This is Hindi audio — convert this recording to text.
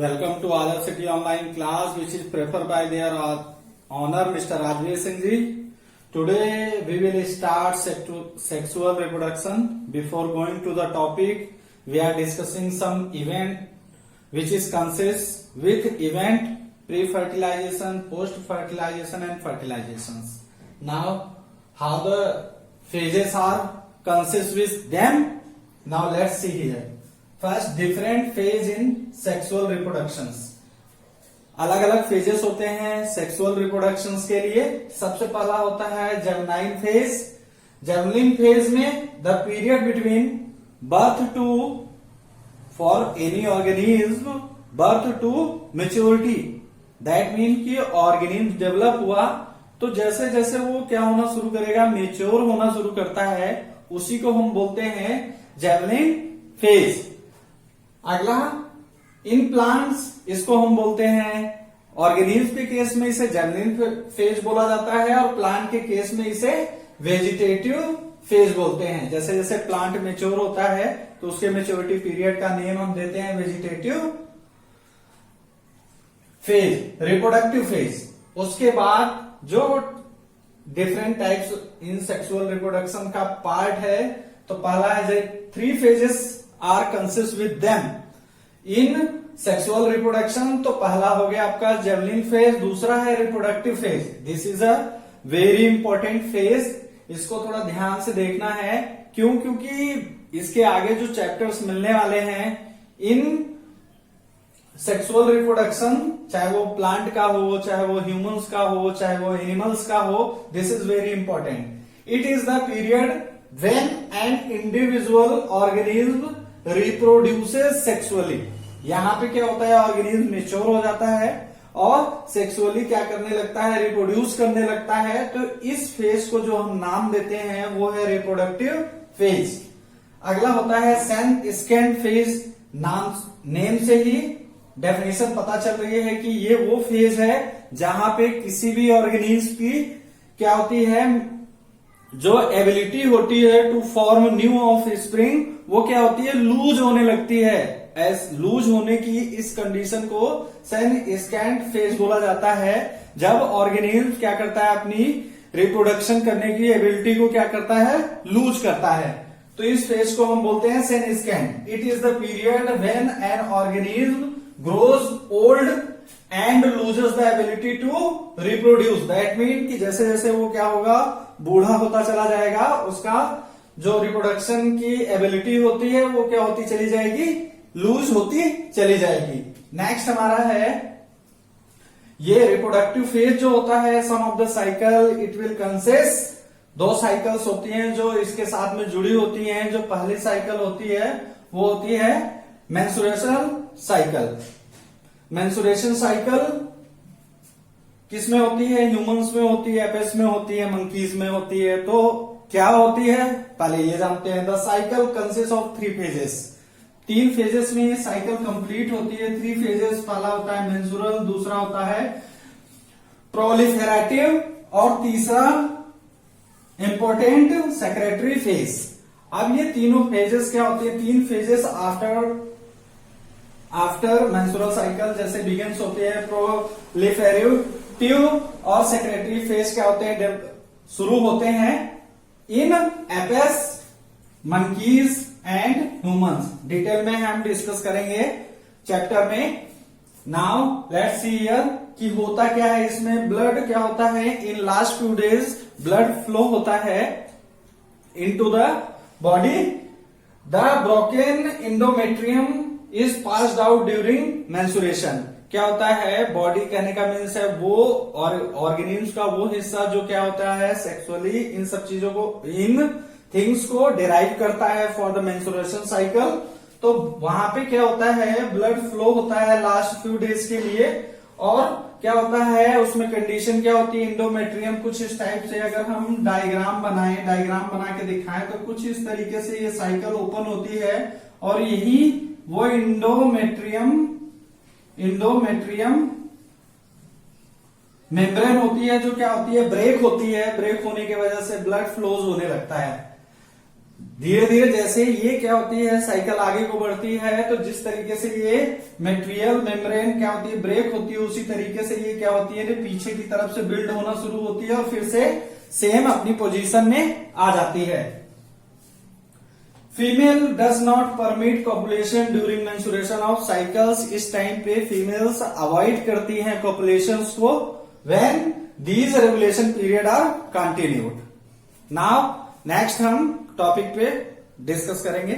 Welcome to Aadhar City online class which is prepared by their honor Mr. Rajveer Singh ji. Today we will start sexual reproduction. Before going to the topic, we are discussing some event which is consists with event pre-fertilization, post-fertilization and fertilizations. Now how the phases are consist with them. Now let's see here. First different phase in sexual reproductions. अलग अलग फेजेस होते हैं सेक्सुअल रिप्रोडक्शंस के लिए. सबसे पहला होता है जर्मनाइन फेज. जर्मनिंग फेज में the period between birth to for any organism birth to maturity. That mean कि ऑर्गेनिज्म डेवलप हुआ तो जैसे जैसे वो क्या होना शुरू करेगा, मेच्योर होना शुरू करता है, उसी को हम बोलते हैं जर्मनिंग फेज. अगला इन प्लांट्स, इसको हम बोलते हैं ऑर्गेनिज्म के केस में इसे जर्मनिंग फेज बोला जाता है और प्लांट के केस में इसे वेजिटेटिव फेज बोलते हैं. जैसे जैसे प्लांट मेच्योर होता है तो उसके मेच्योरिटी पीरियड का नेम हम देते हैं वेजिटेटिव फेज, रिप्रोडक्टिव फेज. उसके बाद जो different types in sexual reproduction का पार्ट है, तो पहला है 3 phases are consist with them in sexual reproduction. तो पहला हो गया आपका जर्मनिंग फेज, दूसरा है reproductive phase. This is a very important phase. इसको थोड़ा ध्यान से देखना है. क्यों? क्योंकि इसके आगे जो चैप्टर्स मिलने वाले हैं इन सेक्सुअल रिप्रोडक्शन, चाहे वो प्लांट का हो, चाहे वो ह्यूमंस का हो, चाहे वो एनिमल्स का हो, this is very important. It is the period when an individual organism reproduces sexually. यहां पे क्या होता है, ऑर्गेनिज्म मेच्योर हो जाता है और सेक्सुअली क्या करने लगता है, रिप्रोड्यूस करने लगता है. तो इस फेज को जो हम नाम देते हैं वो है रिप्रोडक्टिव फेज. अगला होता है सेकंड फेज. नेम से ही डेफिनेशन पता चल रही है कि ये वो फेज है जहां पे किसी भी ऑर्गेनिज्म की क्या होती है, जो एबिलिटी होती है to form new offspring, वो क्या होती है, लूज होने लगती है. लूज होने की इस कंडीशन को सेकंड फेज बोला जाता है. जब ऑर्गेनिज्म क्या करता है, अपनी रिप्रोडक्शन करने की एबिलिटी को क्या करता है, लूज करता है. तो इस फेज को हम बोलते हैं senescence. It is the period when an organism grows old and loses the ability to reproduce. That mean कि जैसे जैसे वो क्या होगा, बूढ़ा होता चला जाएगा, उसका जो रिप्रोडक्शन की एबिलिटी होती है वो क्या होती चली जाएगी, लूज होती चली जाएगी. नेक्स्ट हमारा है ये रिप्रोडक्टिव फेज जो होता है. Some of the cycle it will consist, 2 cycles होती हैं जो इसके साथ में जुड़ी होती हैं. जो पहली साइकिल होती है वो होती है मेंस्ट्रुएशन साइकिल. मेंस्ट्रुएशन साइकिल किसमें होती है, ह्यूमंस में होती है, एपेस में होती है, मंकीज में होती है. तो क्या होती है, पहले ये जानते हैं. The cycle consist of 3 phases. 3 phases में ये साइकिल कंप्लीट होती है. 3 phases. पहला होता है मेंस्ट्रुअल, दूसरा होता है प्रोलिफेरेटिव और तीसरा इंपॉर्टेंट सेक्रेटरी फेज. अब ये तीनों फेजेस क्या होती है, 3 phases आफ्टर मेंस्ट्रुअल साइकिल जैसे बिगिंस होते हैं. प्रोलिफेरेटिव और सेक्रेटरी फेज क्या होते हैं, शुरू होते हैं in apes, monkeys and humans. Detail में हम डिस्कस करेंगे चैप्टर में. नाउ लेट्स सी हियर कि होता क्या है इसमें. ब्लड क्या होता है, in last few days blood flow होता है into the body. The broken endometrium is passed out during menstruation. क्या होता है, बॉडी कहने का मीन्स है वो और ऑर्गेनिज्म का वो हिस्सा जो क्या होता है सेक्सुअली इन सब चीजों को, इन थिंग्स को डिराइव करता है फॉर द मेंस्ट्रुएशन साइकिल. तो वहां पे क्या होता है, ब्लड फ्लो होता है लास्ट फ्यू डेज के लिए. और क्या होता है उसमें कंडीशन क्या होती है, इंडोमेट्रियम कुछ इस टाइप से. अगर हम डायग्राम बना के दिखाएं तो कुछ इस तरीके से ये साइकिल ओपन होती है और यही वो इंडोमेट्रियम मेम्ब्रेन होती है जो क्या होती है, ब्रेक होती है. ब्रेक होने की वजह से ब्लड फ्लोज होने लगता है. धीरे धीरे जैसे ये क्या होती है, साइकिल आगे को बढ़ती है, तो जिस तरीके से ये मेटेरियल मेम्ब्रेन क्या होती है, ब्रेक होती है, उसी तरीके से ये क्या होती है, पीछे की तरफ से बिल्ड होना शुरू होती है और फिर से सेम अपनी पोजीशन में आ जाती है। Female does not permit copulation during menstruation of cycles. इस टाइम पे फीमेल्स अवॉइड करती हैं कॉपुलेशंस को when these regulation period are continued. Now next हम टॉपिक पे डिस्कस करेंगे।